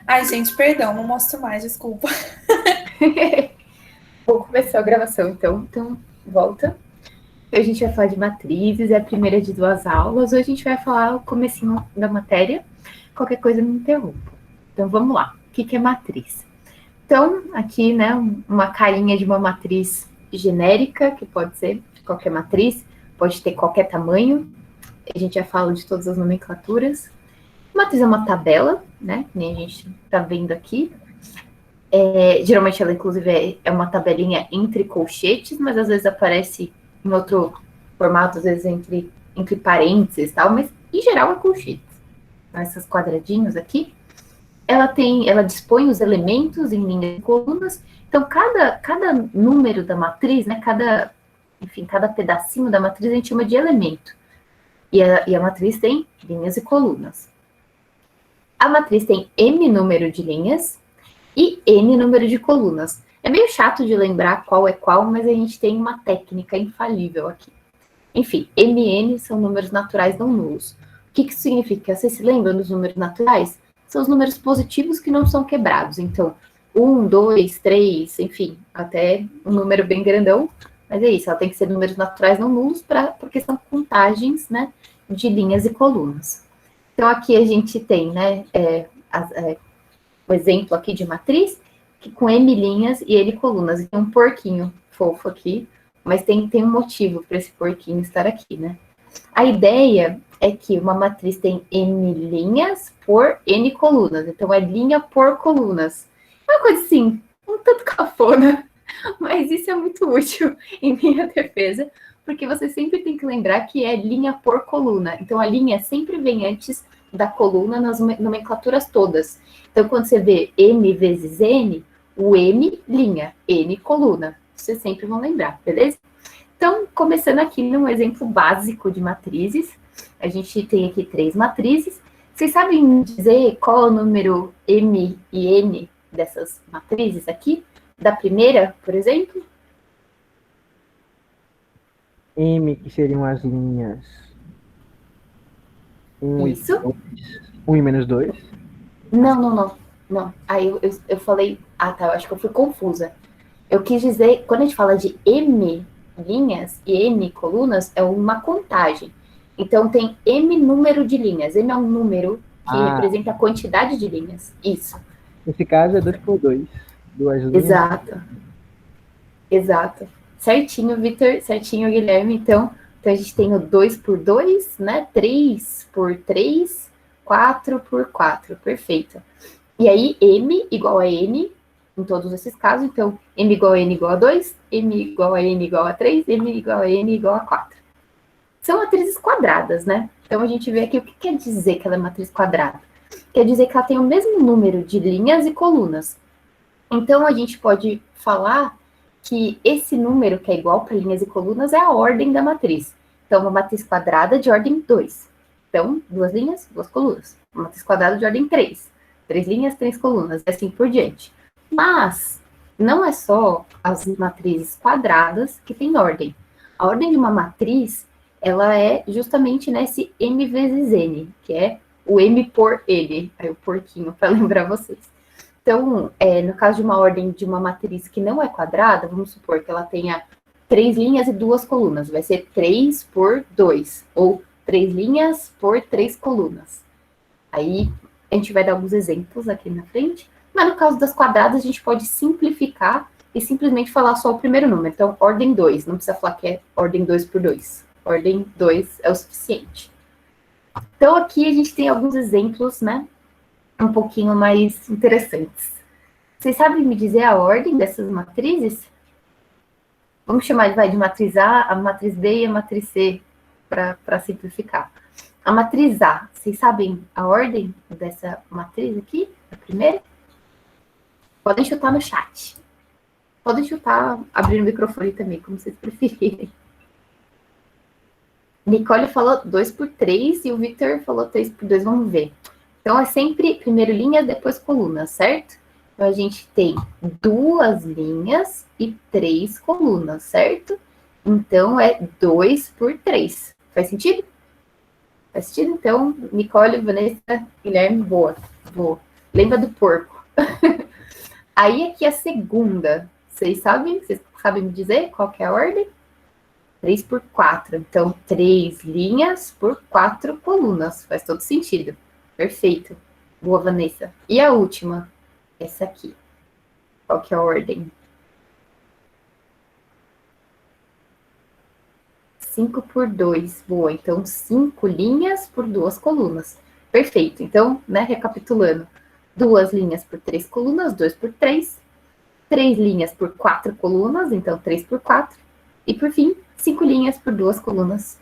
Ai, gente, perdão, não mostro mais, desculpa. Vou começar a gravação, então volta. A gente vai falar de matrizes, é a primeira de 2 aulas. Hoje a gente vai falar o comecinho da matéria. Qualquer coisa me interrompa. Então vamos lá. O que é matriz? Então, aqui, né, uma carinha de uma matriz genérica, que pode ser qualquer matriz, pode ter qualquer tamanho. A gente já fala de todas as nomenclaturas. Matriz é uma tabela, né? Que nem a gente está vendo aqui. Geralmente ela, inclusive, é uma tabelinha entre colchetes, mas às vezes aparece em outro formato, às vezes entre parênteses e tal, mas em geral é colchetes. Esses quadradinhos aqui. Ela dispõe os elementos em linhas e colunas. Então, cada número da matriz, né, cada pedacinho da matriz a gente chama de elemento. E a matriz tem linhas e colunas. A matriz tem M número de linhas e N número de colunas. É meio chato de lembrar qual é qual, mas a gente tem uma técnica infalível aqui. Enfim, MN são números naturais não nulos. O que significa? Vocês se lembram dos números naturais? São os números positivos que não são quebrados. Então, 1, 2, 3, enfim, até um número bem grandão. Mas é isso, ela tem que ser números naturais não nulos, porque são contagens, né, de linhas e colunas. Então, aqui a gente tem, né, o exemplo aqui de matriz, que com M linhas e N colunas. Tem um porquinho fofo aqui, mas tem um motivo para esse porquinho estar aqui, né? A ideia é que uma matriz tem N linhas por N colunas. Então, é linha por colunas. Uma coisa assim, um tanto cafona, mas isso é muito útil em minha defesa, porque você sempre tem que lembrar que é linha por coluna. Então, a linha sempre vem antes da coluna nas nomenclaturas todas. Então, quando você vê M vezes N, o M, linha, N, coluna. Vocês sempre vão lembrar, beleza? Então, começando aqui num exemplo básico de matrizes, a gente tem aqui 3 matrizes. Vocês sabem dizer qual é o número M e N dessas matrizes aqui? Da primeira, por exemplo? M, que seriam as linhas 1 e Isso. 2. 1 e menos 2. Não. Aí eu falei, tá, eu acho que eu fui confusa. Eu quis dizer, quando a gente fala de M linhas e N colunas, é uma contagem. Então, tem M número de linhas. M é um número que representa a quantidade de linhas. Isso. Nesse caso é 2 por 2. 2 linhas. Exato. Certinho, Vitor. Certinho, Guilherme. Então, a gente tem o 2 por 2, né? 3 por 3, 4 por 4. Perfeito. E aí, M igual a N em todos esses casos. Então, M igual a N igual a 2, M igual a N igual a 3, M igual a N igual a 4. São matrizes quadradas, né? Então, a gente vê aqui o que quer dizer que ela é matriz quadrada. Quer dizer que ela tem o mesmo número de linhas e colunas. Então, a gente pode falar que esse número, que é igual para linhas e colunas, é a ordem da matriz. Então, uma matriz quadrada de ordem 2. Então, 2 linhas, 2 colunas. Uma matriz quadrada de ordem 3. 3 linhas, 3 colunas, e assim por diante. Mas, não é só as matrizes quadradas que têm ordem. A ordem de uma matriz, ela é justamente nesse M vezes N, que é o M por N. Aí o porquinho, para lembrar vocês. Então, no caso de uma ordem de uma matriz que não é quadrada, vamos supor que ela tenha 3 linhas e 2 colunas. Vai ser 3 por 2, ou 3 linhas por 3 colunas. Aí, a gente vai dar alguns exemplos aqui na frente. Mas no caso das quadradas, a gente pode simplificar e simplesmente falar só o primeiro número. Então, ordem 2, não precisa falar que é ordem 2 por 2. Ordem 2 é o suficiente. Então, aqui a gente tem alguns exemplos, né? Um pouquinho mais interessantes. Vocês sabem me dizer a ordem dessas matrizes? Vamos chamar de matriz A, a matriz B e a matriz C, para simplificar. A matriz A, vocês sabem a ordem dessa matriz aqui? A primeira? Podem chutar no chat. Podem chutar abrindo o microfone também, como vocês preferirem. Nicole falou 2 por 3 e o Victor falou 3 por 2, vamos ver. Então, é sempre primeiro linha, depois coluna, certo? Então, a gente tem 2 linhas e 3 colunas, certo? Então, é 2 por 3. Faz sentido? Faz sentido? Então, Nicole, Vanessa, Guilherme, boa. Lembra do porco. Aí aqui a segunda. Vocês sabem me dizer qual que é a ordem? 3 por 4. Então, 3 linhas por 4 colunas. Faz todo sentido. Perfeito. Boa, Vanessa. E a última? Essa aqui. Qual que é a ordem? 5 por 2. Boa. Então, 5 linhas por 2 colunas. Perfeito. Então, né, recapitulando. 2 linhas por 3 colunas, 2 por 3. 3 linhas por 4 colunas, então 3 por 4. E, por fim, 5 linhas por 2 colunas.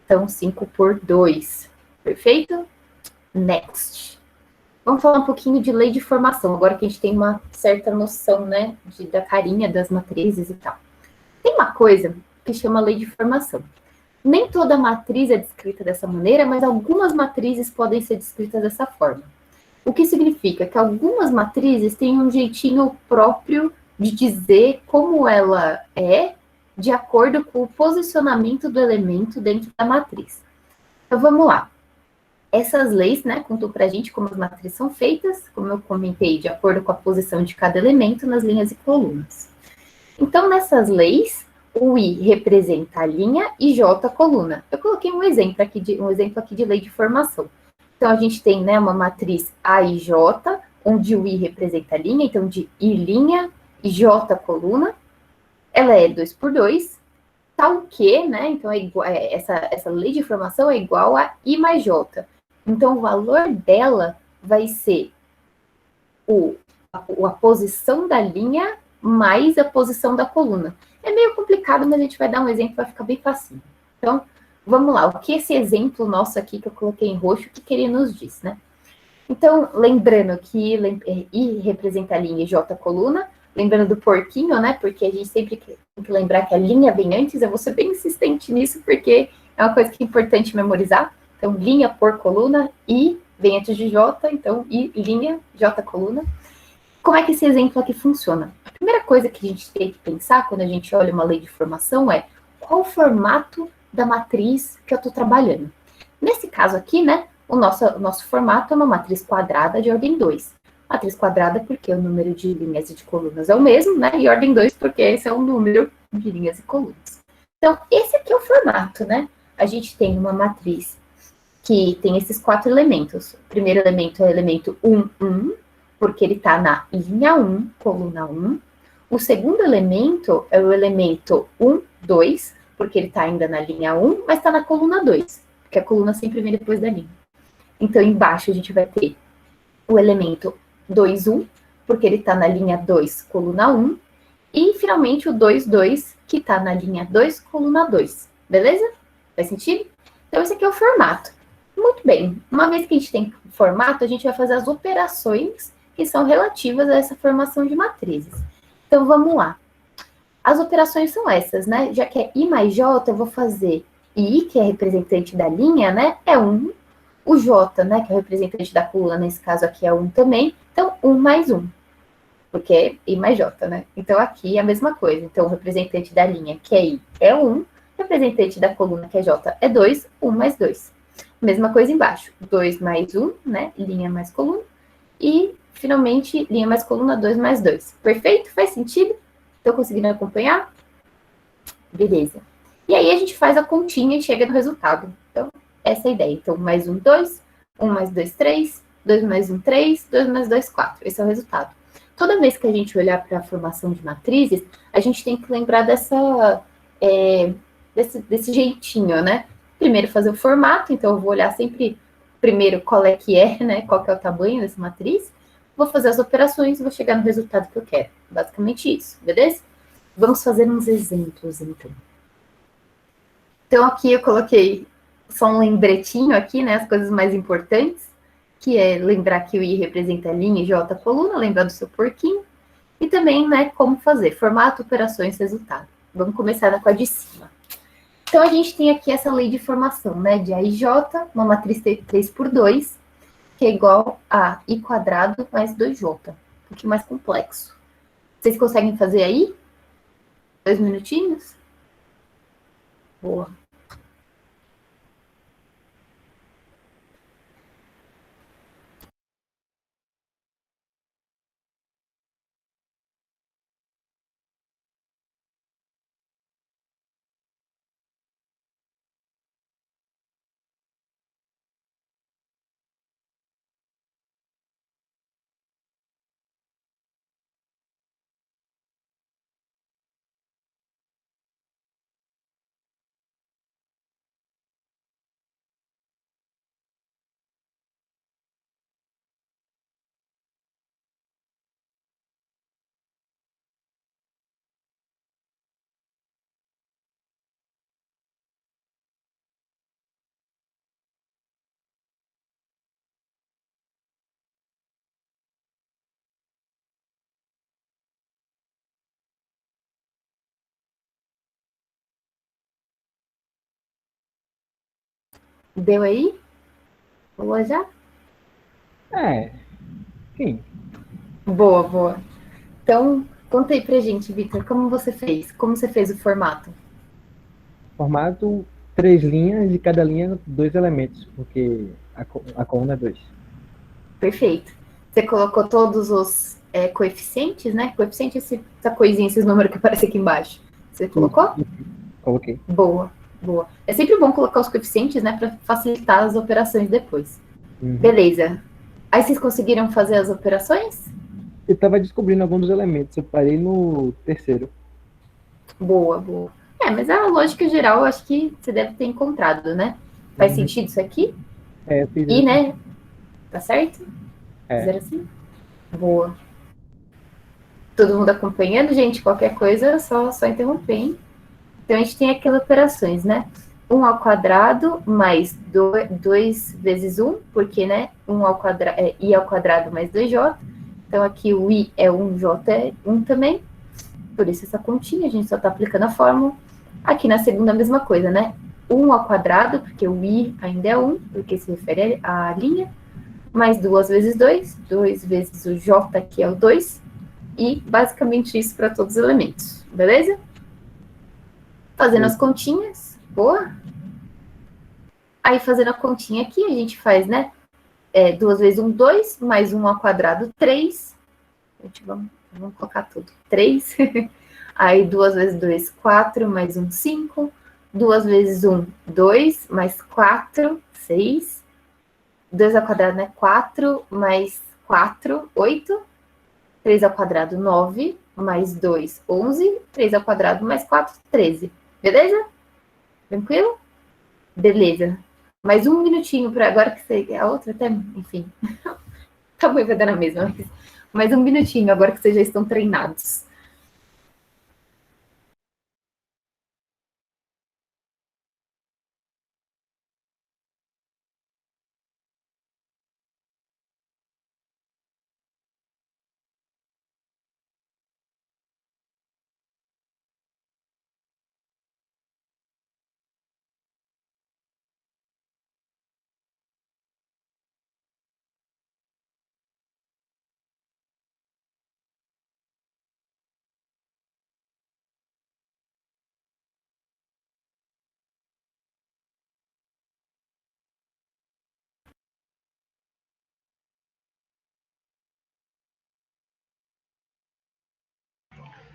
Então, 5 por 2. Perfeito? Next. Vamos falar um pouquinho de lei de formação, agora que a gente tem uma certa noção, né, da carinha das matrizes e tal. Tem uma coisa que chama lei de formação. Nem toda matriz é descrita dessa maneira, mas algumas matrizes podem ser descritas dessa forma. O que significa que algumas matrizes têm um jeitinho próprio de dizer como ela é, de acordo com o posicionamento do elemento dentro da matriz. Então, vamos lá. Essas leis, né, contam para a gente como as matrizes são feitas, como eu comentei, de acordo com a posição de cada elemento nas linhas e colunas. Então, nessas leis, o I representa a linha e J a coluna. Eu coloquei um exemplo aqui de lei de formação. Então, a gente tem, né, uma matriz A e J, onde o I representa a linha, então de I linha e J coluna. Ela é 2 por 2, tal que, né, então essa lei de formação é igual a I mais J. Então, o valor dela vai ser a posição da linha mais a posição da coluna. É meio complicado, mas a gente vai dar um exemplo, vai ficar bem fácil. Então, vamos lá. O que esse exemplo nosso aqui, que eu coloquei em roxo, o que ele nos diz, né? Então, lembrando que I representa a linha e J a coluna, lembrando do porquinho, né? Porque a gente sempre tem que lembrar que a linha vem antes, eu vou ser bem insistente nisso, porque é uma coisa que é importante memorizar. Então, linha por coluna, I vem antes de J, então I, linha, J coluna. Como é que esse exemplo aqui funciona? A primeira coisa que a gente tem que pensar quando a gente olha uma lei de formação é qual o formato da matriz que eu estou trabalhando. Nesse caso aqui, né, o nosso formato é uma matriz quadrada de ordem 2. Matriz quadrada porque o número de linhas e de colunas é o mesmo, né, e ordem 2 porque esse é o número de linhas e colunas. Então, esse aqui é o formato, né? A gente tem uma matriz que tem esses 4 elementos. O primeiro elemento é o elemento 1, 1, porque ele está na linha 1, coluna 1. O segundo elemento é o elemento 1, 2, porque ele está ainda na linha 1, mas está na coluna 2, porque a coluna sempre vem depois da linha. Então, embaixo a gente vai ter o elemento 2, 1, porque ele está na linha 2, coluna 1. E, finalmente, o 2, 2, que está na linha 2, coluna 2. Beleza? Faz sentido? Então, esse aqui é o formato. Muito bem. Uma vez que a gente tem formato, a gente vai fazer as operações que são relativas a essa formação de matrizes. Então, vamos lá. As operações são essas, né? Já que é I mais J, eu vou fazer I, que é representante da linha, né? É 1. O J, né, que é o representante da coluna, nesse caso aqui é 1 também. Então, 1 mais 1. Porque é I mais J, né? Então, aqui é a mesma coisa. Então, o representante da linha, que é I, é 1. O representante da coluna, que é J, é 2. 1 mais 2. Mesma coisa embaixo. 2 mais 1, né? Linha mais coluna. E, finalmente, linha mais coluna, 2 mais 2. Perfeito? Faz sentido? Estão conseguindo acompanhar? Beleza. E aí a gente faz a continha e chega no resultado. Então, essa é a ideia. Então, mais 1, 2. 1 mais 2, 3. 2 mais 1, 3. 2 mais 2, 4. Esse é o resultado. Toda vez que a gente olhar para a formação de matrizes, a gente tem que lembrar desse jeitinho, né? Primeiro fazer o formato, então eu vou olhar sempre primeiro qual é que é, né? Qual que é o tamanho dessa matriz. Vou fazer as operações e vou chegar no resultado que eu quero. Basicamente isso, beleza? Vamos fazer uns exemplos, então. Então, aqui eu coloquei só um lembretinho aqui, né? As coisas mais importantes, que é lembrar que o I representa a linha e J a coluna, lembrar do seu porquinho. E também, né, como fazer, formato, operações, resultado. Vamos começar com a de cima. Então, a gente tem aqui essa lei de formação, né, de A e J, uma matriz 3 por 2, que é igual a I quadrado mais 2J. Um pouquinho mais complexo. Vocês conseguem fazer aí? 2 minutinhos? Boa. Deu aí? Boa já? É, sim. Boa, boa. Então, conta aí pra gente, Vitor, como você fez? Como você fez o formato? Formato, 3 linhas e cada linha 2 elementos, porque a coluna é 2. Perfeito. Você colocou todos os coeficientes, né? Coeficiente é essa coisinha, esses números que aparecem aqui embaixo. Você colocou? Coloquei. Boa, boa. É sempre bom colocar os coeficientes, né, para facilitar as operações depois. Uhum. Beleza. Aí vocês conseguiram fazer as operações? Eu estava descobrindo alguns dos elementos, eu parei no terceiro. Boa, boa. Mas a lógica geral, eu acho que você deve ter encontrado, né? Faz Uhum. sentido isso aqui? É, eu fiz E, assim. né? Tá certo? É. Fizeram assim? Boa. Todo mundo acompanhando, gente? Qualquer coisa, só interromper, hein? Então, a gente tem aquelas operações, né? 1 ao quadrado mais 2 vezes 1, porque, né? 1 ao quadrado, i ao quadrado mais 2j. Então, aqui o i é 1, j é 1 também. Por isso essa continha, a gente só está aplicando a fórmula. Aqui na segunda, a mesma coisa, né? 1 ao quadrado, porque o i ainda é 1, porque se refere à linha. Mais 2 vezes 2. 2 vezes o j, que é o 2. E basicamente isso para todos os elementos. Beleza? Fazendo as continhas. Boa. Aí, fazendo a continha aqui, a gente faz, né? 2 vezes 1, 2, mais 1 ao quadrado, 3. Gente, vamos colocar tudo. 3. Aí, 2 vezes 2, 4, mais 1, 5. 2 vezes 1, 2, mais 4, 6. 2 ao quadrado, né? 4, mais 4, 8. 3 ao quadrado, 9. Mais 2, 11. 3 ao quadrado, mais 4, 13. Beleza? Tranquilo? Beleza. Mais um minutinho para agora que você. A outra até, enfim. Tá bom, vai dar na mesma. Mais um minutinho agora que vocês já estão treinados.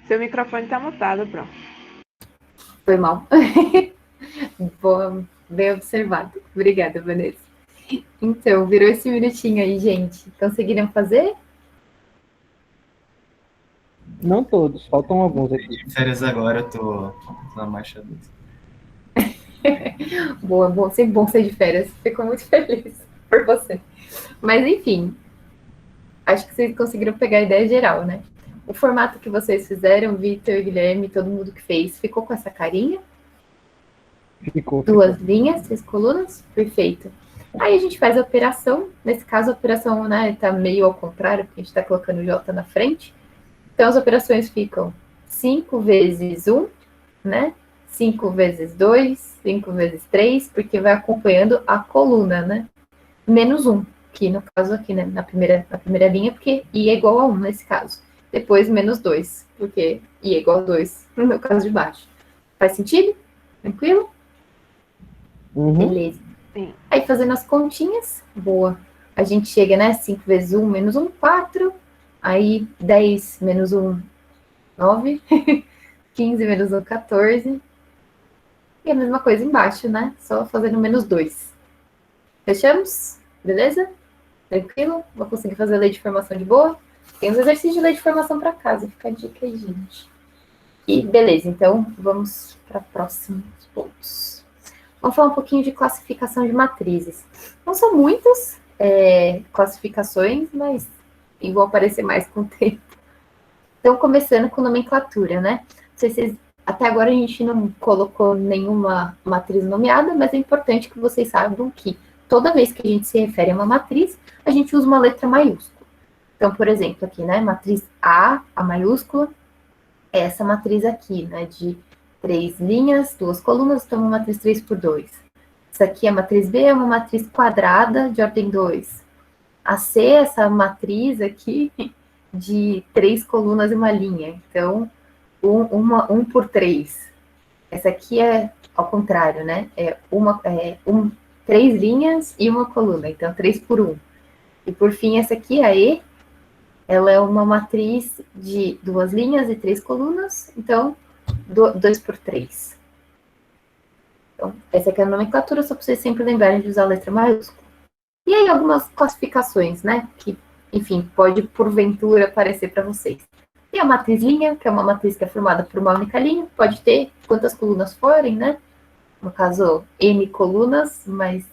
Seu microfone tá mutado, pronto. Foi mal. Bem observado. Obrigada, Vanessa. Então, virou esse minutinho aí, gente. Conseguiram fazer? Não todos, faltam alguns aqui. De férias agora, eu tô na marcha dos. Boa, bom, sempre bom ser de férias. Fico muito feliz por você. Mas, enfim, acho que vocês conseguiram pegar a ideia geral, né? O formato que vocês fizeram, Vitor, Guilherme, todo mundo que fez, ficou com essa carinha? Ficou. 2 linhas, 6 colunas? Perfeito. Aí a gente faz a operação. Nesse caso, a operação, né, tá meio ao contrário, porque a gente está colocando o J na frente. Então, as operações ficam 5 vezes 1, né? 5 vezes 2, 5 vezes 3, porque vai acompanhando a coluna, né? Menos 1, que no caso aqui, né, na primeira linha, porque i é igual a 1 nesse caso. Depois, menos 2, porque i é igual a 2 no caso de baixo. Faz sentido? Tranquilo? Uhum. Beleza. Sim. Aí, fazendo as continhas, boa. A gente chega, né? 5 vezes 1, menos 1, 4. Aí, 10 menos 1, 9. 15 menos 1, 14. E a mesma coisa embaixo, né? Só fazendo menos 2. Fechamos? Beleza? Tranquilo? Vou conseguir fazer lei de formação de boa? Tem uns exercícios de lei de formação para casa. Fica a dica aí, gente. E beleza, então vamos para próximos pontos. Vamos falar um pouquinho de classificação de matrizes. Não são muitas classificações, mas vão aparecer mais com o tempo. Então, começando com nomenclatura, né? Não sei se vocês, até agora a gente não colocou nenhuma matriz nomeada, mas é importante que vocês saibam que toda vez que a gente se refere a uma matriz, a gente usa uma letra maiúscula. Então, por exemplo, aqui, né? Matriz A maiúscula, é essa matriz aqui, né? De 3 linhas, 2 colunas, então uma matriz 3 por 2. Essa aqui é a matriz B, é uma matriz quadrada de ordem 2. A C, essa matriz aqui, de 3 colunas e uma linha. Então, 1 por 3. Essa aqui é ao contrário, né? 3 linhas e uma coluna. Então, 3 por 1. E, por fim, essa aqui, a E, ela é uma matriz de 2 linhas e 3 colunas. Então, 2 por 3. Então, essa aqui é a nomenclatura, só para vocês sempre lembrarem de usar a letra maiúscula. E aí, algumas classificações, né? Que, enfim, pode, porventura, aparecer para vocês. Tem a matriz linha, que é uma matriz que é formada por uma única linha. Pode ter quantas colunas forem, né? No caso, n colunas, mas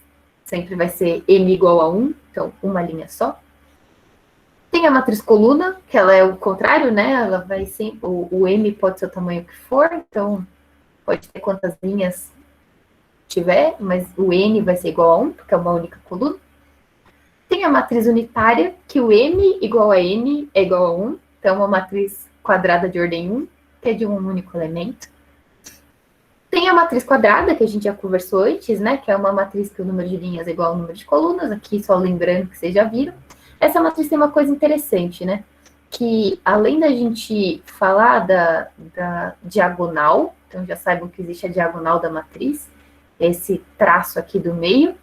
sempre vai ser n igual a 1. Então, uma linha só. Tem a matriz coluna, que ela é o contrário, né? Ela vai sempre... O m pode ser o tamanho que for. Então, pode ter quantas linhas tiver, mas o n vai ser igual a 1, porque é uma única coluna. Tem a matriz unitária, que o m igual a n é igual a 1. Então, uma matriz quadrada de ordem 1, que é de um único elemento. Tem a matriz quadrada, que a gente já conversou antes, né? Que é uma matriz que o número de linhas é igual ao número de colunas. Aqui, só lembrando que vocês já viram. Essa matriz tem uma coisa interessante, né? Que, além da gente falar da diagonal, então já saibam que existe a diagonal da matriz, esse traço aqui do meio,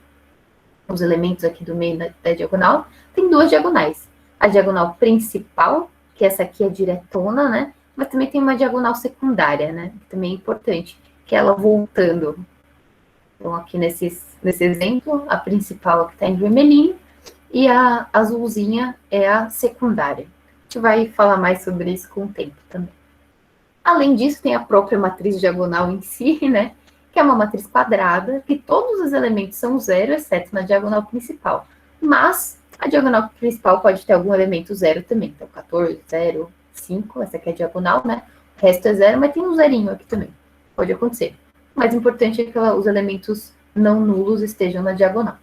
os elementos aqui do meio da diagonal, tem 2 diagonais. A diagonal principal, que essa aqui é diretona, né? Mas também tem uma diagonal secundária, né? Que também é importante, que é ela voltando. Então, aqui nesse exemplo, a principal que está em vermelhinho, e a azulzinha é a secundária. A gente vai falar mais sobre isso com o tempo também. Além disso, tem a própria matriz diagonal em si, né? Que é uma matriz quadrada, que todos os elementos são zero, exceto na diagonal principal. Mas a diagonal principal pode ter algum elemento zero também. Então, 14, 0, 5, essa aqui é a diagonal, né? O resto é zero, mas tem um zerinho aqui também. Pode acontecer. O mais importante é que os elementos não nulos estejam na diagonal.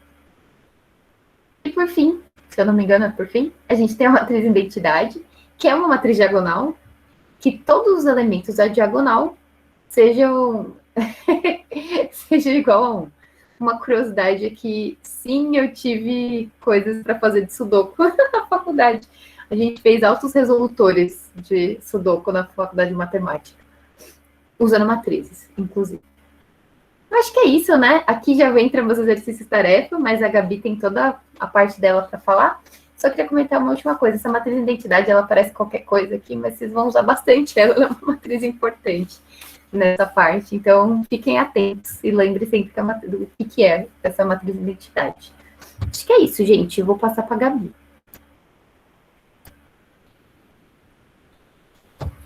E por fim, se eu não me engano é por fim, a gente tem a matriz identidade, que é uma matriz diagonal, que todos os elementos da diagonal sejam igual a 1. Uma curiosidade é que, sim, eu tive coisas para fazer de Sudoku na faculdade. A gente fez altos resolutores de Sudoku na faculdade de matemática, usando matrizes, inclusive. Eu acho que é isso, né? Aqui já entra meus exercícios tarefa, mas a Gabi tem toda a parte dela para falar. Só queria comentar uma última coisa. Essa matriz de identidade, ela parece qualquer coisa aqui, mas vocês vão usar bastante ela. Ela é uma matriz importante nessa parte. Então, fiquem atentos e lembrem sempre do que é essa matriz de identidade. Acho que é isso, gente. Eu vou passar para a Gabi.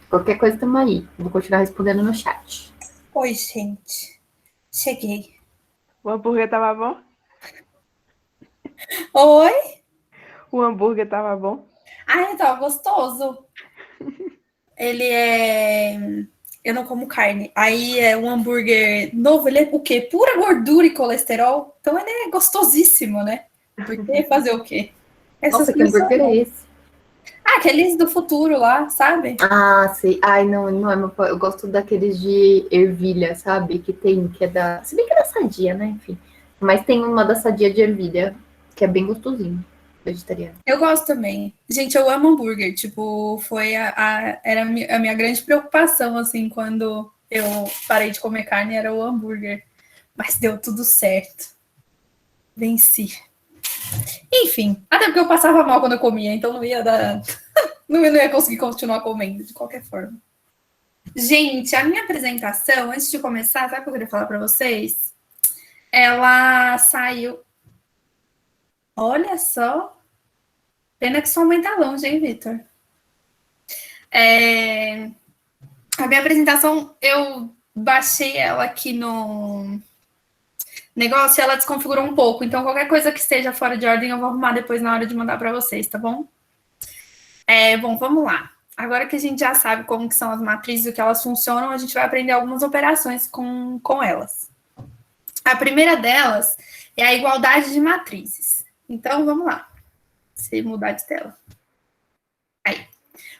Qualquer coisa, estamos aí. Vou continuar respondendo no chat. Oi, gente. Cheguei. O hambúrguer tava bom? Oi? O hambúrguer tava bom? Ai, tava gostoso. Ele é... Eu não como carne. Aí é um hambúrguer novo. Ele é o quê? Pura gordura e colesterol. Então ele é gostosíssimo, né? Porque fazer o quê? Nossa, que hambúrguer é esse? Ah, aqueles do futuro lá, sabe? Ah, sei. Ai, não é meu... Eu gosto daqueles de ervilha, sabe? Que é da... Se bem que é da Sadia, né? Enfim. Mas tem uma da Sadia de ervilha, que é bem gostosinho. Vegetariano. Eu gosto também. Gente, eu amo hambúrguer. Tipo, foi era a minha grande preocupação, assim, quando eu parei de comer carne, era o hambúrguer. Mas deu tudo certo. Venci. Enfim, até porque eu passava mal quando eu comia, então não ia dar... não ia conseguir continuar comendo, de qualquer forma. Gente, a minha apresentação, antes de começar, sabe o que eu queria falar para vocês? Ela saiu... Olha só. Pena que sua mãe tá longe, hein, Vitor? A minha apresentação, eu baixei ela aqui no negócio e ela desconfigurou um pouco. Então, qualquer coisa que esteja fora de ordem, eu vou arrumar depois na hora de mandar para vocês, tá bom? Bom, vamos lá. Agora que a gente já sabe como que são as matrizes, o que elas funcionam, a gente vai aprender algumas operações com elas. A primeira delas é a igualdade de matrizes. Então, vamos lá. Se mudar de tela. Aí.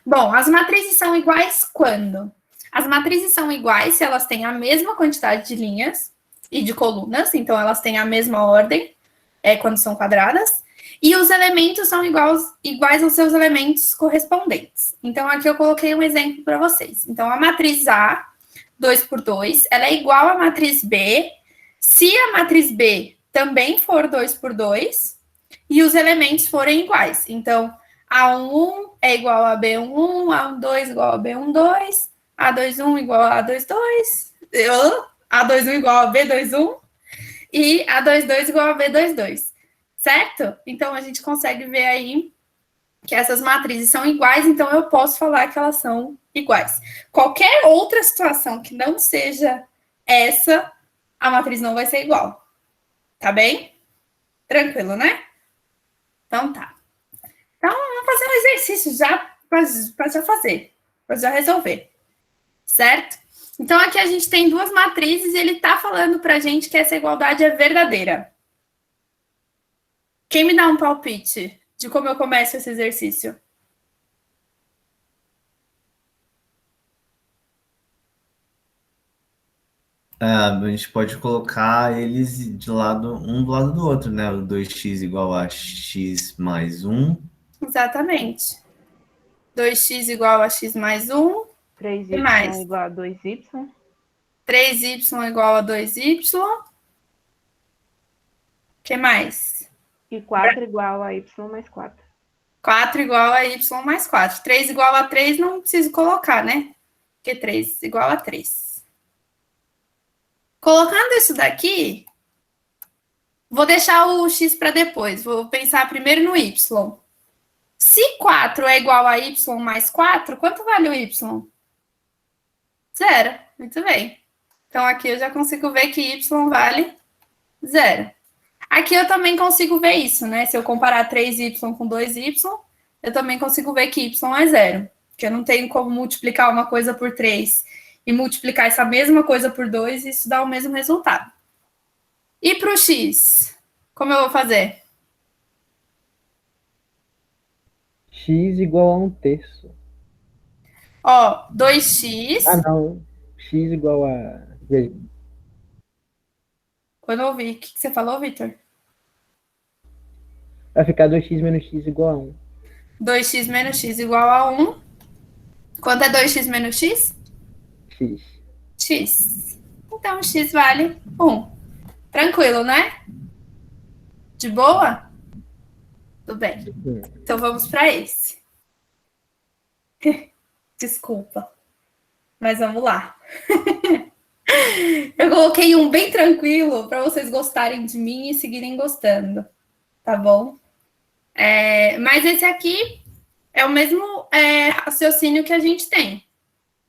Bom, as matrizes são iguais quando? As matrizes são iguais se elas têm a mesma quantidade de linhas e de colunas, então elas têm a mesma ordem quando são quadradas, e os elementos são iguais aos seus elementos correspondentes. Então, aqui eu coloquei um exemplo para vocês. Então, a matriz A, 2 por 2, ela é igual à matriz B, se a matriz B também for 2 por 2, e os elementos forem iguais. Então, A11 é igual a B11, A12 igual a B12, A21 igual a A22, A21 igual a B21 e A22 igual a B22, certo? Então, a gente consegue ver aí que essas matrizes são iguais, então eu posso falar que elas são iguais. Qualquer outra situação que não seja essa, a matriz não vai ser igual. Tá bem? Tranquilo, né? Então tá. Então, vamos fazer um exercício já para já fazer, para já resolver. Certo? Então, aqui a gente tem duas matrizes e ele está falando para a gente que essa igualdade é verdadeira. Quem me dá um palpite de como eu começo esse exercício? A gente pode colocar eles um do lado do outro, né? O 2x igual a x mais 1. Exatamente. 2x igual a x mais 1. 3y igual a 2y. 3y igual a 2y. O que mais? E 4 igual a y mais 4. 4 igual a y mais 4. 3 igual a 3 não preciso colocar, né? Porque 3 igual a 3. Colocando isso daqui, vou deixar o x para depois. Vou pensar primeiro no y. Se 4 é igual a y mais 4, quanto vale o y? 0. Muito bem. Então, aqui eu já consigo ver que y vale 0. Aqui eu também consigo ver isso, né? Se eu comparar 3y com 2y, eu também consigo ver que y é 0. Porque eu não tenho como multiplicar uma coisa por 3 e multiplicar essa mesma coisa por 2 e isso dá o mesmo resultado. E para o x? Como eu vou fazer? X igual a 1/3. Ó, 2x... Ah, não. X igual a... Eu não ouvi. O que você falou, Vitor? Vai ficar 2x menos x igual a 1. 2x menos x igual a 1. Quanto é 2x menos x? X. X. Então, x vale 1. Tranquilo, né? De boa? Tudo bem. Então, vamos para esse. Desculpa. Mas vamos lá. Eu coloquei um bem tranquilo para vocês gostarem de mim e seguirem gostando. Tá bom? Mas esse aqui é o mesmo raciocínio que a gente tem.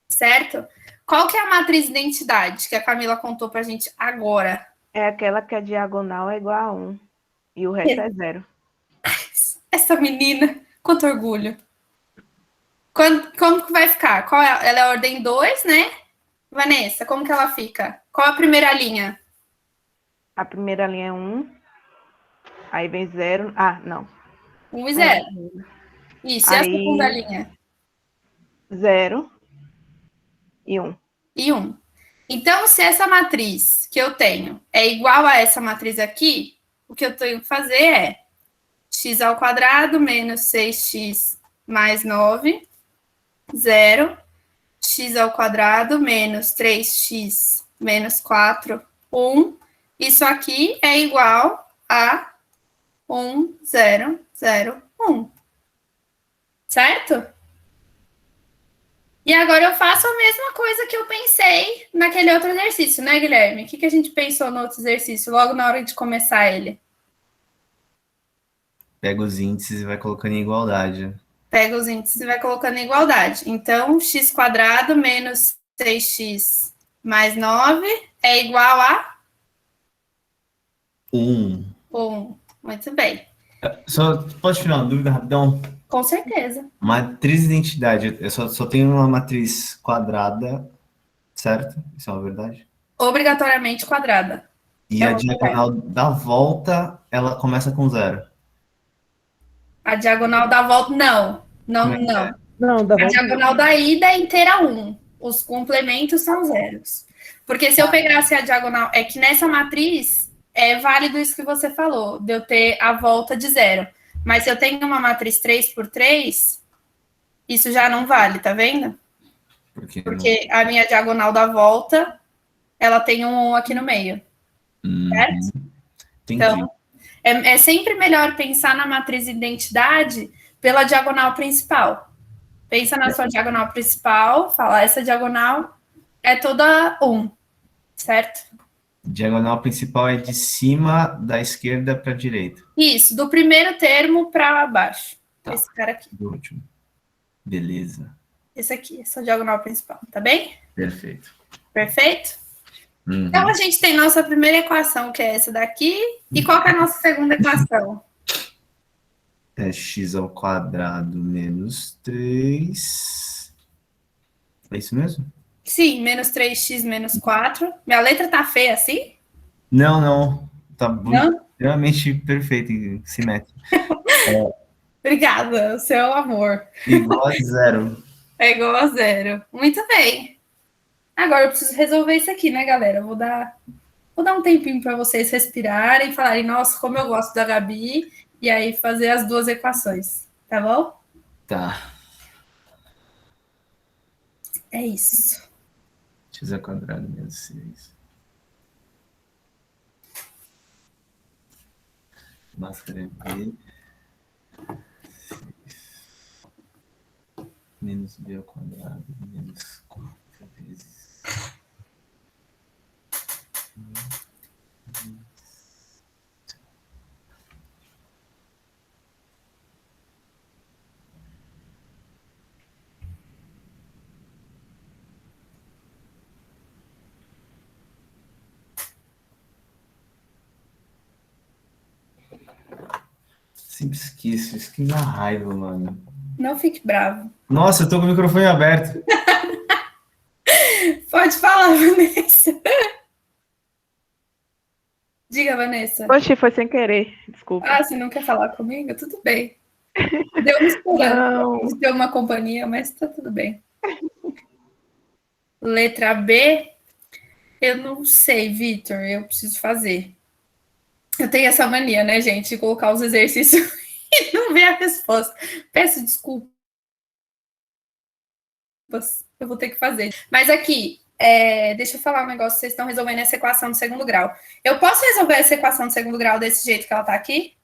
Certo? Qual que é a matriz de identidade que a Camila contou pra gente agora? É aquela que a diagonal é igual a 1 e o resto é 0. Essa menina, quanto orgulho. Como que vai ficar? Ela é ordem 2, né? Vanessa, como que ela fica? Qual a primeira linha? A primeira linha é 1, aí vem 0. Ah, não. 1 e 0. Isso, e a segunda linha? 0 e 1. E 1. Então, se essa matriz que eu tenho é igual a essa matriz aqui, o que eu tenho que fazer é x ao quadrado menos 6x mais 9, 0, x ao quadrado menos 3x menos 4, 1. Isso aqui é igual a 1, 0, 0, 1. Certo? E agora eu faço a mesma coisa que eu pensei naquele outro exercício, né, Guilherme? O que a gente pensou no outro exercício, logo na hora de começar ele? Pega os índices e vai colocando em igualdade. Pega os índices e vai colocando em igualdade. Então, x² menos 6x mais 9 é igual a? 1. 1. Muito bem. Só pode tirar uma dúvida rapidão? Com certeza. Matriz de identidade. Eu só tenho uma matriz quadrada, certo? Isso é uma verdade? Obrigatoriamente quadrada. E a diagonal da volta, ela começa com 0. A diagonal da volta, não. Não, não. Não, da A diagonal da ida é inteira 1. Os complementos são zeros. Porque se eu pegasse a diagonal, é que nessa matriz é válido isso que você falou, de eu ter a volta de zero. Mas se eu tenho uma matriz 3 por 3, isso já não vale, tá vendo? Porque Porque a minha diagonal da volta, ela tem um 1 aqui no meio, certo? Entendi. Então, é sempre melhor pensar na matriz identidade pela diagonal principal. Pensa na sua diagonal principal, fala, essa diagonal é toda 1, certo? Diagonal principal é de cima da esquerda para a direita. Isso, do primeiro termo para baixo. Tá. Esse cara aqui. Do último. Beleza. Esse aqui, essa diagonal principal, tá bem? Perfeito. Perfeito? Então a gente tem nossa primeira equação, que é essa daqui. E qual que é a nossa segunda equação? É x ao quadrado menos 3. É isso mesmo? Sim, menos 3x menos 4. Minha letra tá feia assim? Não. Tá Não? extremamente perfeito e simétrico. Obrigada, seu amor. Igual a zero. É igual a zero. Muito bem. Agora eu preciso resolver isso aqui, né, galera? Vou dar um tempinho para vocês respirarem e falarem, nossa, como eu gosto da Gabi, e aí fazer as duas equações, tá bom? Tá. É isso. X ao quadrado menos 6. Máscara é B. Menos B ao quadrado menos 4 vezes. Sempre esqueço, isso que dá raiva, mano. Não fique bravo. Nossa, eu tô com o microfone aberto. Pode falar, Vanessa. Diga, Vanessa. Oxi, foi sem querer. Desculpa. Ah, você não quer falar comigo? Tudo bem. Deu uma esperança de ter uma companhia, mas tá tudo bem. Letra B, eu não sei, Vitor, eu preciso fazer. Eu tenho essa mania, né, gente, de colocar os exercícios e não ver a resposta. Peço desculpas. Eu vou ter que fazer. Mas aqui, deixa eu falar um negócio. Vocês estão resolvendo essa equação do segundo grau. Eu posso resolver essa equação do segundo grau desse jeito que ela tá aqui?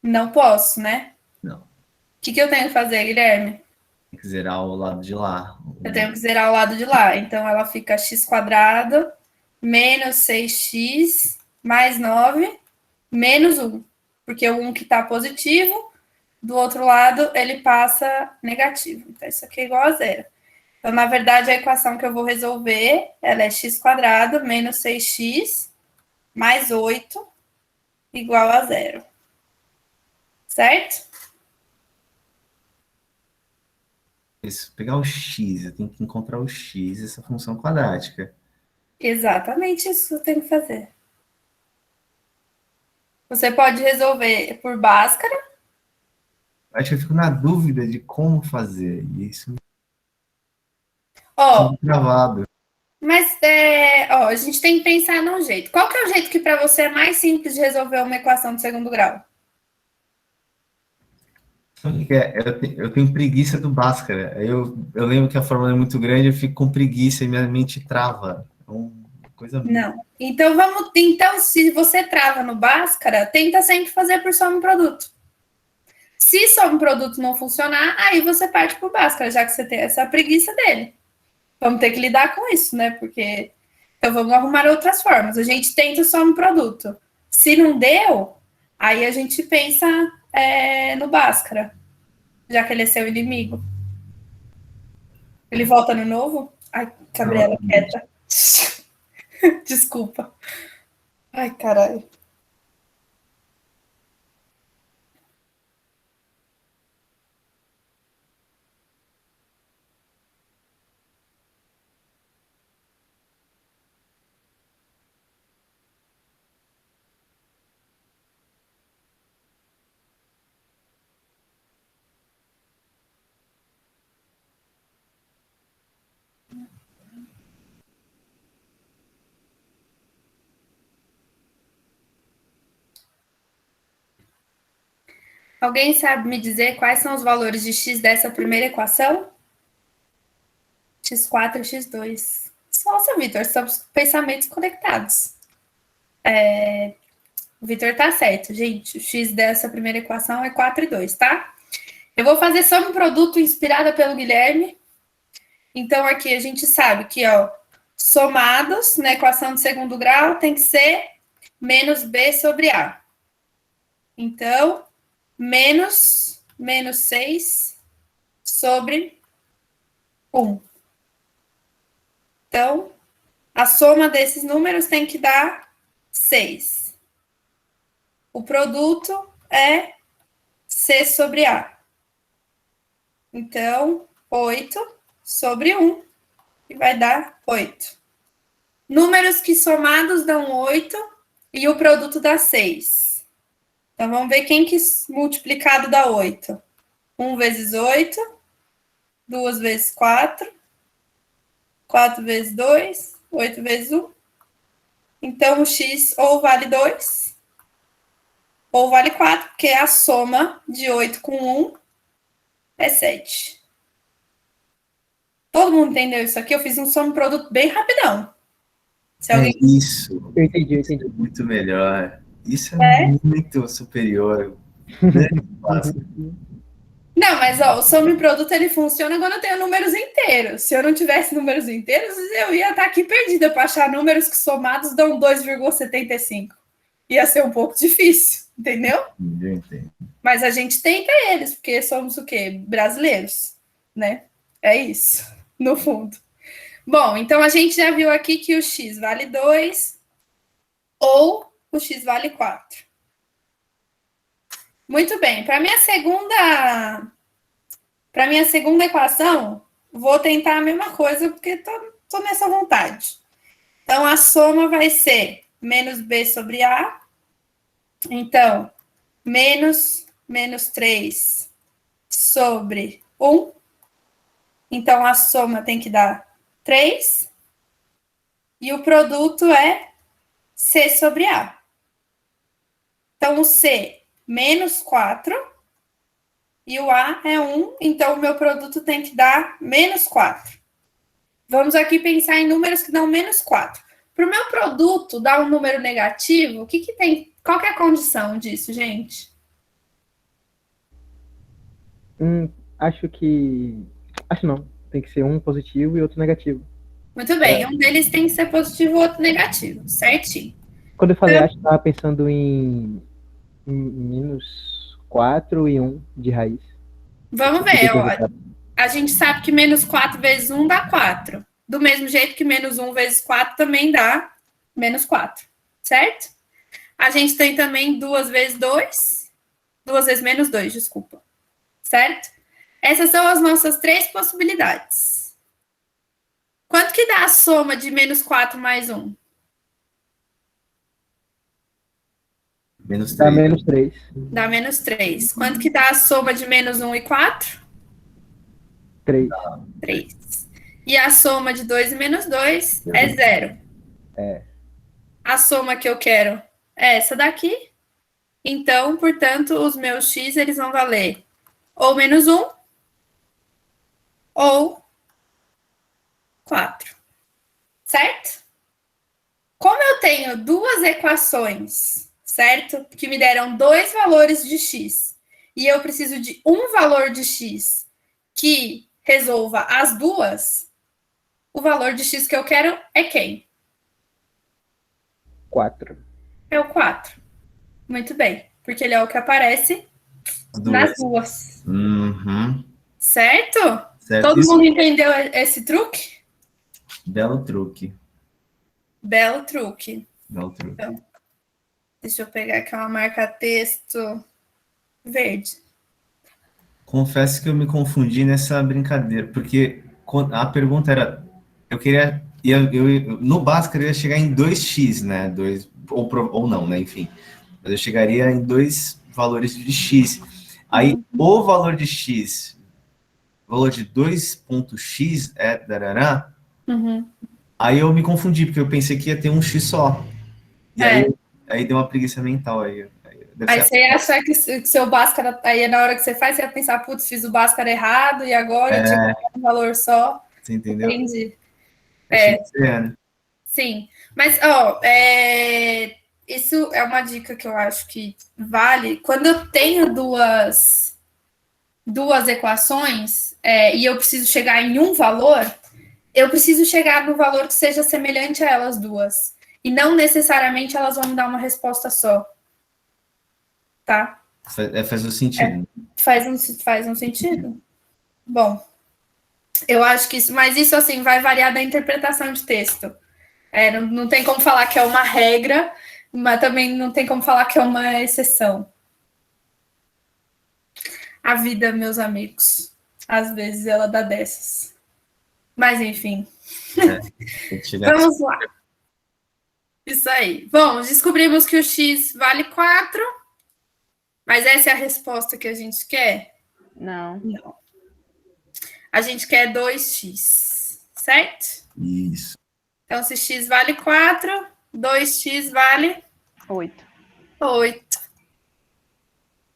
Não posso, né? Não. O que eu tenho que fazer, Guilherme? Tem que zerar o lado de lá. Eu tenho que zerar o lado de lá. Então, ela fica x² menos 6x mais 9 menos 1. Porque o 1 que está positivo, do outro lado, ele passa negativo. Então, isso aqui é igual a zero. Então, na verdade, a equação que eu vou resolver, ela é x² menos 6x mais 8 igual a zero. Certo? Isso, pegar o x, eu tenho que encontrar o x, essa função quadrática. Exatamente isso que eu tenho que fazer. Você pode resolver por Bhaskara. Acho que eu fico na dúvida de como fazer isso. Ó, Gravado. mas a gente tem que pensar num jeito. Qual que é o jeito que para você é mais simples de resolver uma equação de segundo grau? Eu tenho preguiça do Bhaskara. Eu lembro que a fórmula é muito grande, eu fico com preguiça e minha mente trava. É uma coisa boa. Não. Então, se você trava no Bhaskara, tenta sempre fazer por soma e produto. Se soma e produto não funcionar, aí você parte por Bhaskara, já que você tem essa preguiça dele. Vamos ter que lidar com isso, né? Porque então vamos arrumar outras formas. A gente tenta soma e produto. Se não deu, aí a gente pensa no Bhaskara, já que ele é seu inimigo. Ele volta no novo? Ai, Gabriela, quieta. Desculpa. Ai, caralho. Alguém sabe me dizer quais são os valores de x dessa primeira equação? x4 e x2. Nossa, Vitor, somos pensamentos conectados. O Vitor tá certo, gente. O x dessa primeira equação é 4 e 2, tá? Eu vou fazer só um produto inspirada pelo Guilherme. Então, aqui a gente sabe que, ó, somados na equação de segundo grau tem que ser menos b sobre a. Então, menos 6 sobre 1. Então, a soma desses números tem que dar 6. O produto é c sobre a. Então, 8 sobre 1, e vai dar 8. Números que somados dão 8 e o produto dá 6. Então, vamos ver quem que multiplicado dá 8. 1 vezes 8, 2 vezes 4, 4 vezes 2, 8 vezes 1. Então, o x ou vale 2, ou vale 4, porque a soma de 8 com 1 é 7. Todo mundo entendeu isso aqui? Eu fiz um soma-produto bem rapidão. Se alguém... Isso. Eu entendi. Muito melhor. Isso é muito superior. Né? Não, mas ó, o soma-produto ele funciona quando eu tenho números inteiros. Se eu não tivesse números inteiros, eu ia estar aqui perdida para achar números que somados dão 2,75. Ia ser um pouco difícil, entendeu? Eu entendo. Mas a gente tenta eles, porque somos o quê? Brasileiros, né? É isso, no fundo. Bom, então a gente já viu aqui que o x vale 2 ou o x vale 4. Muito bem, para minha segunda equação, vou tentar a mesma coisa, porque tô nessa vontade. Então, a soma vai ser menos b sobre a. Então, menos 3 sobre 1. Então, a soma tem que dar 3. E o produto é c sobre a. Então, o c, menos 4. E o a é 1. Então, o meu produto tem que dar menos 4. Vamos aqui pensar em números que dão menos 4. Para o meu produto dar um número negativo, o que tem? Qual que é a condição disso, gente? Acho não. Tem que ser um positivo e outro negativo. Muito bem, um deles tem que ser positivo e outro negativo, certinho. Quando eu falei acho, eu estava pensando em menos 4 e 1 de raiz. Vamos ver, ó. A gente sabe que menos 4 vezes 1 dá 4. Do mesmo jeito que menos 1 vezes 4 também dá menos 4, certo? A gente tem também 2 vezes 2, 2 vezes menos 2, desculpa, certo? Essas são as nossas 3 possibilidades. Quanto que dá a soma de menos 4 mais 1? Menos 3. Dá menos 3. Dá menos 3. Quanto que dá a soma de menos 1 e 4? 3. 3. E a soma de 2 e menos 2 é 0. A soma que eu quero é essa daqui. Então, portanto, os meus x eles vão valer ou menos 1 ou 4. Certo? Como eu tenho duas equações, certo? Que me deram 2 valores de x e eu preciso de um valor de x que resolva as duas, o valor de x que eu quero é quem? 4. É o 4. Muito bem, porque ele é o que aparece nas duas. Uhum. Certo? Certo. Todo mundo entendeu esse truque? Belo truque. Belo truque. Belo truque. Então, deixa eu pegar aqui uma marca-texto verde. Confesso que eu me confundi nessa brincadeira, porque a pergunta era, eu queria, no básico eu ia chegar em 2x, né, 2, ou não, né, enfim, mas eu chegaria em 2 valores de x, aí o valor de x, o valor de 2.x é darará, aí eu me confundi, porque eu pensei que ia ter um x só, e aí deu uma preguiça mental, aí deve Aí ser você ia achar que o seu Bhaskara, aí na hora que você faz, você ia pensar, putz, fiz o Bhaskara errado e agora eu tinha que colocar um valor só. você entendeu? Entendi. Achei que você ia, né? Sim. Mas, isso é uma dica que eu acho que vale. Quando eu tenho duas equações e eu preciso chegar em um valor, eu preciso chegar no valor que seja semelhante a elas duas. E não necessariamente elas vão me dar uma resposta só. Tá? Faz o sentido. Faz um sentido? Bom, eu acho que isso, mas isso assim vai variar da interpretação de texto. Não tem como falar que é uma regra, mas também não tem como falar que é uma exceção. A vida, meus amigos, às vezes ela dá dessas. Mas enfim. Vamos lá. Isso aí. Bom, descobrimos que o x vale 4, mas essa é a resposta que a gente quer? Não. Não. A gente quer 2x, certo? Isso. Então, se x vale 4, 2x vale 8. 8.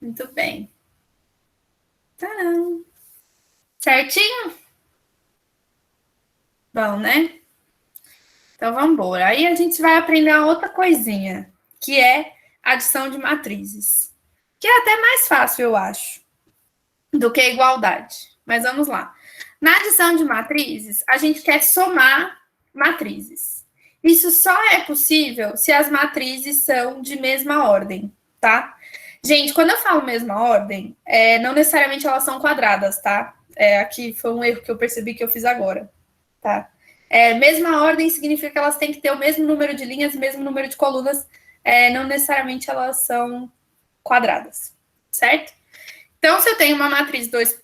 Muito bem. Tcharam. Certinho? Bom, né? Então, vamos embora. Aí a gente vai aprender uma outra coisinha, que é adição de matrizes. Que é até mais fácil, eu acho, do que a igualdade. Mas vamos lá. Na adição de matrizes, a gente quer somar matrizes. Isso só é possível se as matrizes são de mesma ordem, tá? Gente, quando eu falo mesma ordem, não necessariamente elas são quadradas, tá? Aqui foi um erro que eu percebi que eu fiz agora, tá? Mesma ordem significa que elas têm que ter o mesmo número de linhas, o mesmo número de colunas, não necessariamente elas são quadradas, certo? Então, se eu tenho uma matriz 2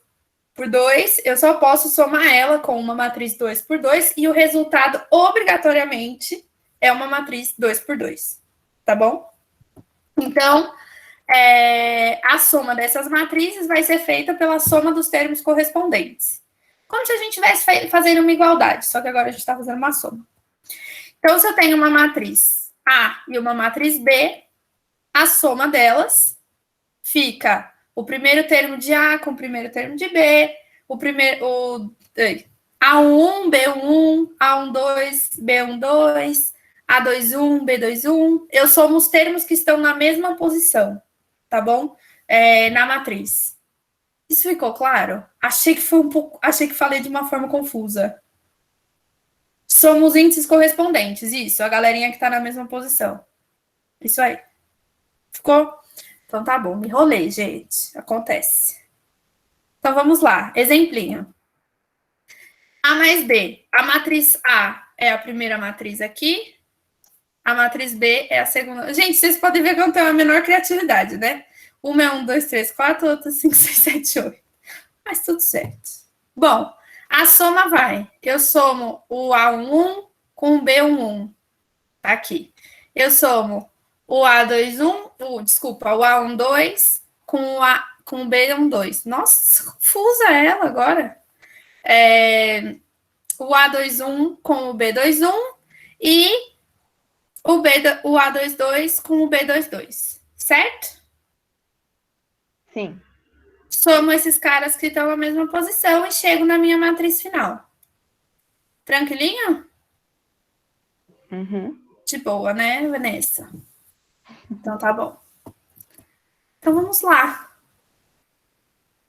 por 2, eu só posso somar ela com uma matriz 2 por 2 e o resultado, obrigatoriamente, é uma matriz 2 por 2, tá bom? Então, a soma dessas matrizes vai ser feita pela soma dos termos correspondentes. Como se a gente estivesse fazendo uma igualdade, só que agora a gente está fazendo uma soma. Então, se eu tenho uma matriz A e uma matriz B, a soma delas fica o primeiro termo de A com o primeiro termo de B, A11, B11, A12, B12, A21, B21. Eu somo os termos que estão na mesma posição, tá bom? Na matriz. Isso ficou claro? Achei que falei de uma forma confusa. Somos índices correspondentes, isso, a galerinha que está na mesma posição. Isso aí. Ficou? Então tá bom, me enrolei, gente. Acontece. Então vamos lá, exemplinho. A mais B. A matriz A é a primeira matriz aqui. A matriz B é a segunda. Gente, vocês podem ver que eu não tenho a menor criatividade, né? Uma é 1, 2, 3, 4, outra 5, 6, 7, 8. Mas tudo certo. Bom, a soma vai. Eu somo o A11 com o B11. Tá aqui. Eu somo o A21, o A12 com o B12. Nossa, confusa ela agora. O A21 com o B21 e o A22 com o B22. Certo? Sim. Somo esses caras que estão na mesma posição e chego na minha matriz final. Tranquilinho? Uhum. De boa, né, Vanessa? Então tá bom. Então vamos lá.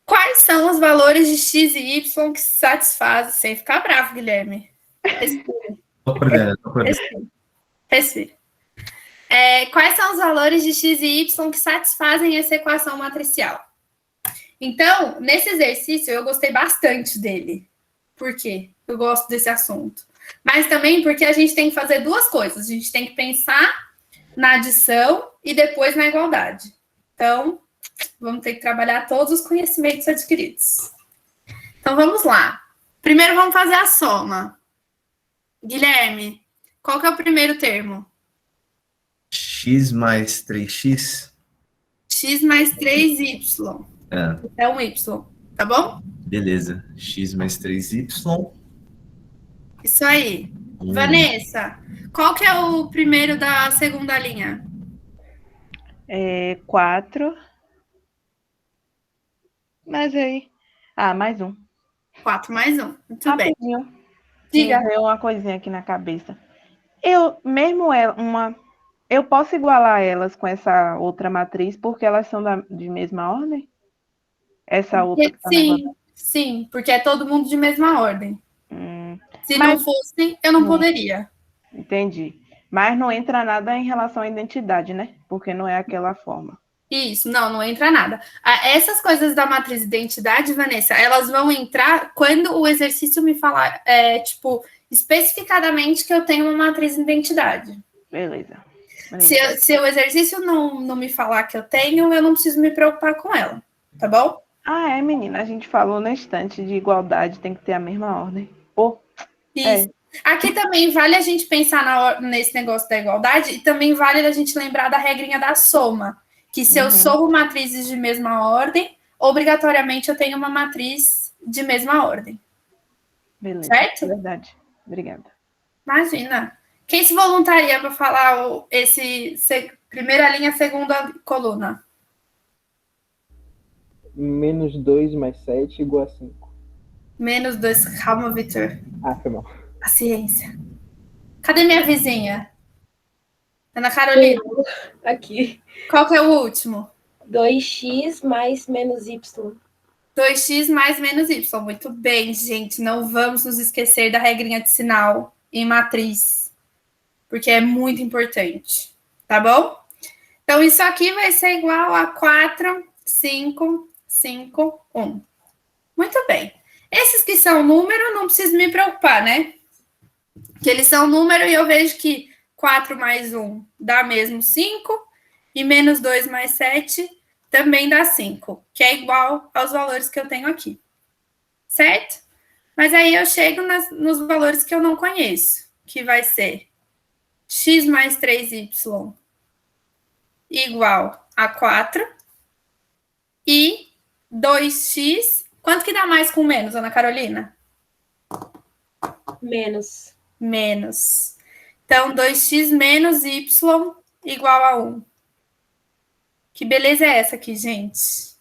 Quais são os valores de x e y que se satisfazem? Sem ficar bravo, Guilherme. Respira. Tô perdendo. Respira. Quais são os valores de x e y que satisfazem essa equação matricial? Então, nesse exercício, eu gostei bastante dele. Por quê? Eu gosto desse assunto. Mas também porque a gente tem que fazer duas coisas. A gente tem que pensar na adição e depois na igualdade. Então, vamos ter que trabalhar todos os conhecimentos adquiridos. Então, vamos lá. Primeiro, vamos fazer a soma. Guilherme, qual que é o primeiro termo? X mais 3x? X mais 3y. É um y, tá bom? Beleza. X mais 3y. Isso aí. Vanessa, qual que é o primeiro da segunda linha? 4. Mas aí... mais um. 4 mais 1. Muito bem. Rapidinho. Diga. Me veio uma coisinha aqui na cabeça. Eu posso igualar elas com essa outra matriz porque elas são de mesma ordem? Essa outra que tá na roda. Sim, porque é todo mundo de mesma ordem. Se Mas- não fosse, eu não poderia. Entendi. Mas não entra nada em relação à identidade, né? Porque não é aquela forma. Isso, não entra nada. Essas coisas da matriz de identidade, Vanessa, elas vão entrar quando o exercício me falar, especificadamente que eu tenho uma matriz de identidade. Beleza. Se o exercício não me falar que eu tenho, eu não preciso me preocupar com ela, tá bom? Menina, a gente falou na instante de igualdade, tem que ter a mesma ordem. Isso. Aqui também vale a gente pensar nesse negócio da igualdade e também vale a gente lembrar da regrinha da soma, que se eu somo matrizes de mesma ordem, obrigatoriamente eu tenho uma matriz de mesma ordem. Beleza. Certo? Verdade. Obrigada. Imagina. Quem se voluntaria para falar primeira linha, segunda coluna? -2 mais 7 igual a 5. -2. Calma, Vitor. Foi mal. Paciência. Cadê minha vizinha? Ana Carolina. Aqui. Qual que é o último? 2x mais menos y. 2x mais menos y. Muito bem, gente. Não vamos nos esquecer da regrinha de sinal em matriz, porque é muito importante. Tá bom? Então, isso aqui vai ser igual a 4, 5, 5, 1. Muito bem. Esses que são número, não preciso me preocupar, né? Que eles são número e eu vejo que 4 mais 1 dá mesmo 5 e -2 mais 7 também dá 5, que é igual aos valores que eu tenho aqui. Certo? Mas aí eu chego nos valores que eu não conheço, que vai ser x mais 3y igual a 4 e 2x... Quanto que dá mais com menos, Ana Carolina? Menos. Menos. Então, 2x menos y igual a 1. Que beleza é essa aqui, gente?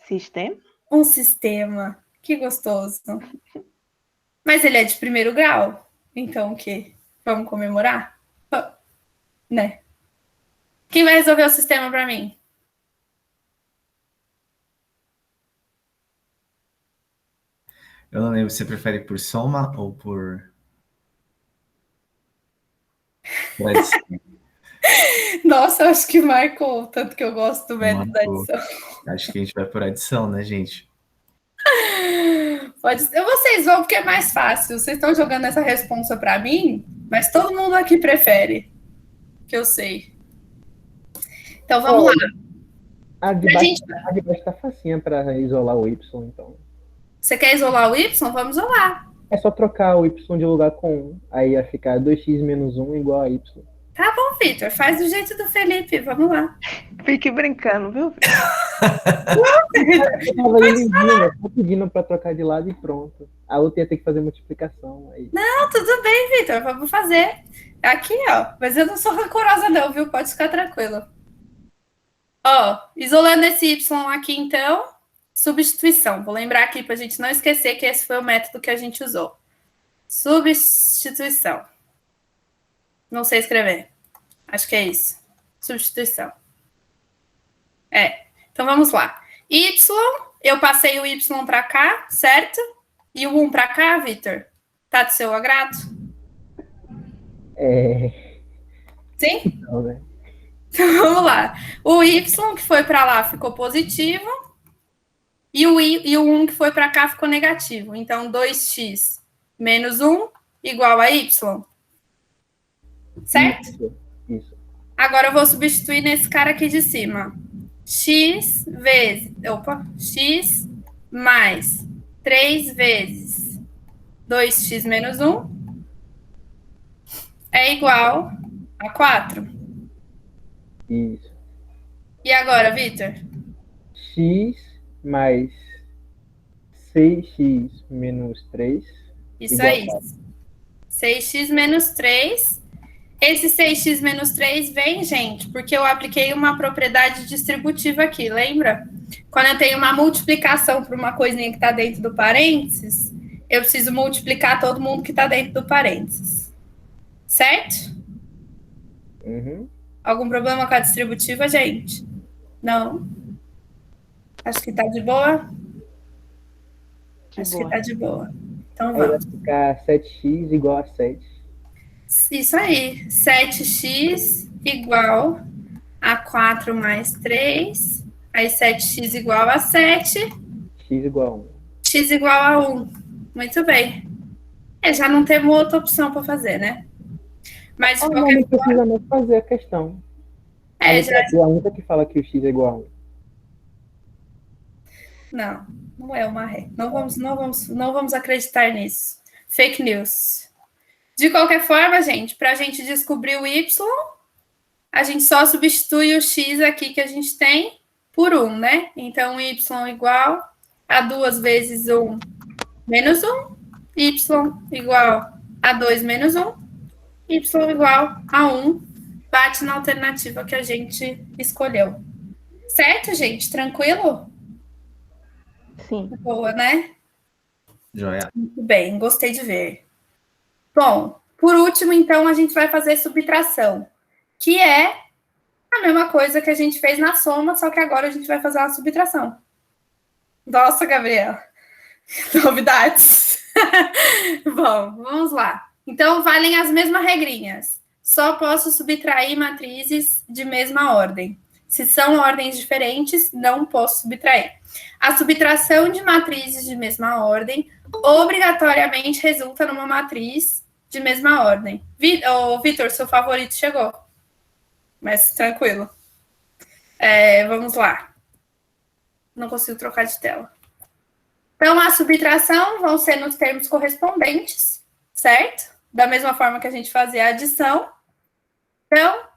Sistema? Um sistema. Que gostoso. Mas ele é de primeiro grau. Então, o quê? Vamos comemorar? Né? Quem vai resolver o sistema para mim? Eu não lembro, você prefere por soma ou por tradição? Nossa, eu acho que marcou, tanto que eu gosto do método da adição. Acho que a gente vai por adição, né, gente? Vocês vão porque é mais fácil. Vocês estão jogando essa responsa para mim, mas todo mundo aqui prefere, que eu sei. Então, vamos lá. A de baixo tá facinha para isolar o y, então. Você quer isolar o y? Vamos isolar. É só trocar o y de lugar com 1. Aí ia ficar 2x menos 1 igual a y. Tá bom, Vitor. Faz do jeito do Felipe. Vamos lá. Fique brincando, viu? Eu tava pedindo para trocar de lado e pronto. A outra ia ter que fazer multiplicação. Aí. Não, tudo bem, Vitor. Vamos fazer. Aqui, ó. Mas eu não sou rancorosa não, viu? Pode ficar tranquilo. Ó, isolando esse y aqui, então, substituição. Vou lembrar aqui para a gente não esquecer que esse foi o método que a gente usou. Substituição. Não sei escrever. Acho que é isso. Substituição. Então vamos lá. Y, eu passei o y para cá, certo? E o 1 para cá, Vitor? Tá do seu agrado? Sim? Não, né? Então vamos lá. O y que foi para lá ficou positivo. E o 1 que foi para cá ficou negativo. Então, 2x menos 1 igual a y. Certo? Isso. Agora eu vou substituir nesse cara aqui de cima. X mais 3 vezes 2x menos 1 é igual a 4. Isso. E agora, Vitor? X mais 6x menos 3. Isso aí. 6x menos 3 Esse 6x menos 3 vem, gente, porque eu apliquei uma propriedade distributiva aqui, lembra? Quando eu tenho uma multiplicação para uma coisinha que está dentro do parênteses, eu preciso multiplicar todo mundo que está dentro do parênteses. Certo? Uhum. Algum problema com a distributiva, gente? Não? Acho que tá de boa? Acho que tá de boa. Então Aí vai vamos. ficar 7x igual a 7. Isso aí. 7x igual a 4 mais 3. Aí 7x igual a 7. X igual a 1. X igual a 1. Muito bem. Já não temos outra opção para fazer, né? Mas de Não, qualquer não forma. precisa nem fazer a questão. A Já. letra B é a única que fala que o x é igual a 1. Não é uma ré. Não vamos acreditar nisso. Fake news. De qualquer forma, gente, para a gente descobrir o y, a gente só substitui o x aqui que a gente tem por 1, né? Então, y igual a 2 vezes 1 menos 1, y igual a 2 menos 1, y igual a 1, bate na alternativa que a gente escolheu. Certo, gente? Tranquilo? Sim. Boa, né? Joia. Muito bem, gostei de ver. Bom, por último, então, a gente vai fazer subtração, que é a mesma coisa que a gente fez na soma, só que agora a gente vai fazer uma subtração. Nossa, Gabriela, novidades. Bom, vamos lá. Então, valem as mesmas regrinhas. Só posso subtrair matrizes de mesma ordem. Se são ordens diferentes, não posso subtrair. A subtração de matrizes de mesma ordem obrigatoriamente resulta numa matriz de mesma ordem. Vitor, seu favorito chegou. Mas tranquilo. Vamos lá. Não consigo trocar de tela. Então, a subtração vão ser nos termos correspondentes, certo? Da mesma forma que a gente fazia a adição. Então,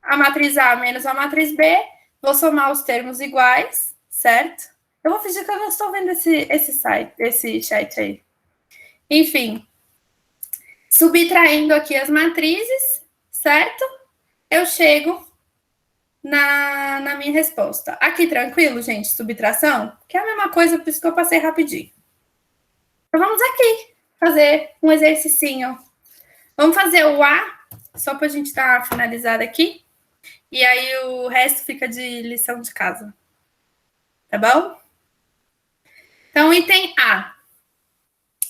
a matriz A menos a matriz B, vou somar os termos iguais, certo? Eu vou fingir que eu não estou vendo esse chat aí. Enfim, subtraindo aqui as matrizes, certo? Eu chego na minha resposta. Aqui, tranquilo, gente, subtração? Que é a mesma coisa, por isso que eu passei rapidinho. Então, vamos aqui fazer um exercicinho. Vamos fazer o A, só para a gente dar uma finalizada aqui. E aí, o resto fica de lição de casa. Tá bom? Então, item A.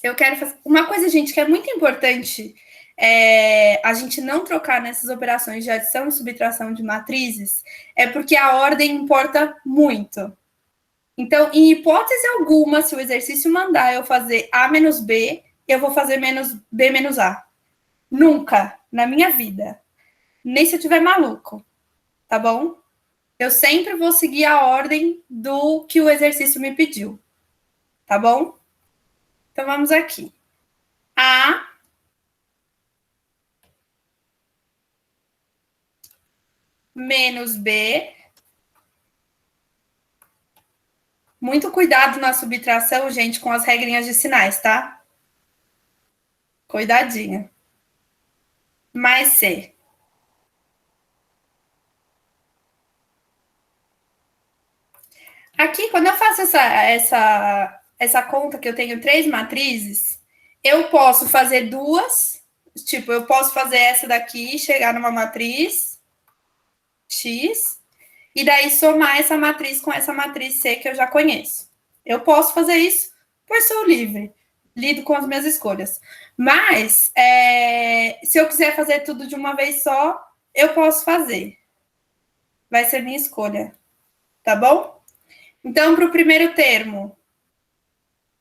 Eu quero fazer... Uma coisa, gente, que é muito importante a gente não trocar nessas operações de adição e subtração de matrizes, é porque a ordem importa muito. Então, em hipótese alguma, se o exercício mandar eu fazer A menos B, eu vou fazer B menos A. Nunca, na minha vida. Nem se eu tiver maluco. Tá bom? Eu sempre vou seguir a ordem do que o exercício me pediu. Tá bom? Então, vamos aqui. A menos B. Muito cuidado na subtração, gente, com as regrinhas de sinais, tá? Cuidadinho. Mais C. Aqui, quando eu faço essa conta que eu tenho 3 matrizes, eu posso fazer 2, tipo, eu posso fazer essa daqui, chegar numa matriz X, e daí somar essa matriz com essa matriz C que eu já conheço. Eu posso fazer isso, pois sou livre, lido com as minhas escolhas. Mas, se eu quiser fazer tudo de uma vez só, eu posso fazer. Vai ser minha escolha, tá bom? Então, para o primeiro termo,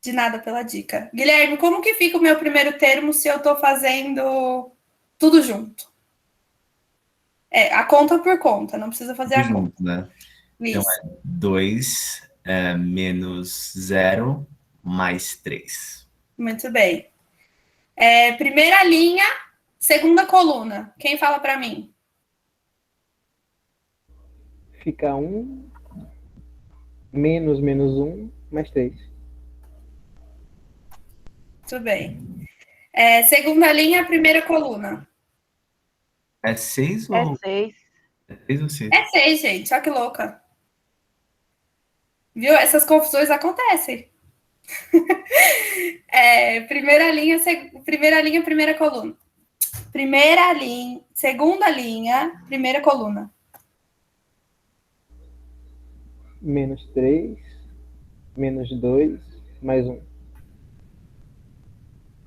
de nada pela dica. Guilherme, como que fica o meu primeiro termo se eu estou fazendo tudo junto? A conta por conta, não precisa fazer Tudo a junto, conta. né? Isso. Então, 2 menos 0 mais 3. Muito bem. Primeira linha, segunda coluna. Quem fala para mim? Fica 1 menos 1 mais 3. Muito bem. Segunda linha, primeira coluna. É 6 É ou 6. 6 ou 6? É 6, gente. Olha que louca. Viu? Essas confusões acontecem. Primeira linha, primeira coluna. Primeira linha, segunda linha, primeira coluna. -3, -2, mais 1.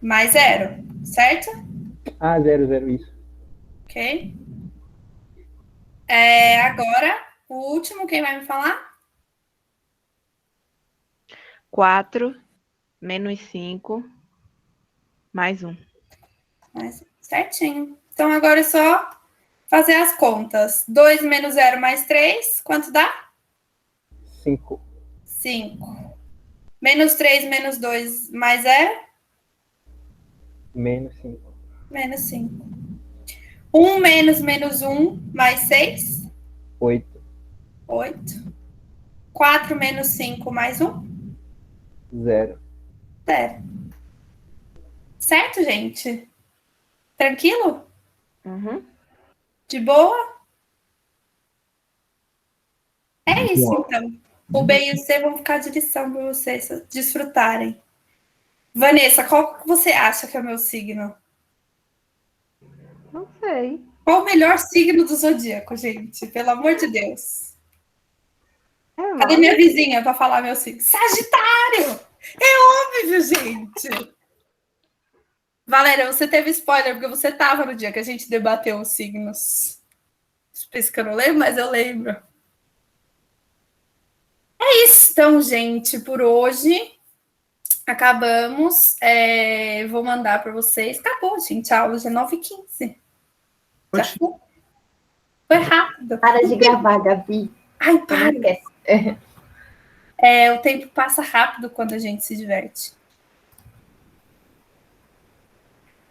Mais 0, certo? Ah, 0, 0, isso. Ok. Agora, o último, quem vai me falar? 4 menos 5 mais 1. Certinho. Então, agora é só fazer as contas. 2 menos 0 mais 3, quanto dá? 5. 5. Menos 3 menos 2 mais 0? -5. Menos 5. 1 menos 1 mais 6? 8. 8. 4 menos 5 mais 1? 0. 0. Certo, gente? Tranquilo? Uhum. De boa? É isso, então. O B e o C vão ficar de lição para vocês desfrutarem. Vanessa, qual que você acha que é o meu signo? Não sei. Qual o melhor signo do zodíaco, gente? Pelo amor de Deus. É Cadê minha lógico. vizinha para falar meu signo? Sagitário! É óbvio, gente! Valéria, você teve spoiler porque você estava no dia que a gente debateu os signos. Por isso que eu não lembro, mas eu lembro. É isso, então, gente, por hoje acabamos. Vou mandar para vocês. Acabou, gente. A aula já é 9h15. Já Oxe. foi. Foi rápido. Para de gravar, Gabi. Ai, Não para. esquece. O tempo passa rápido quando a gente se diverte.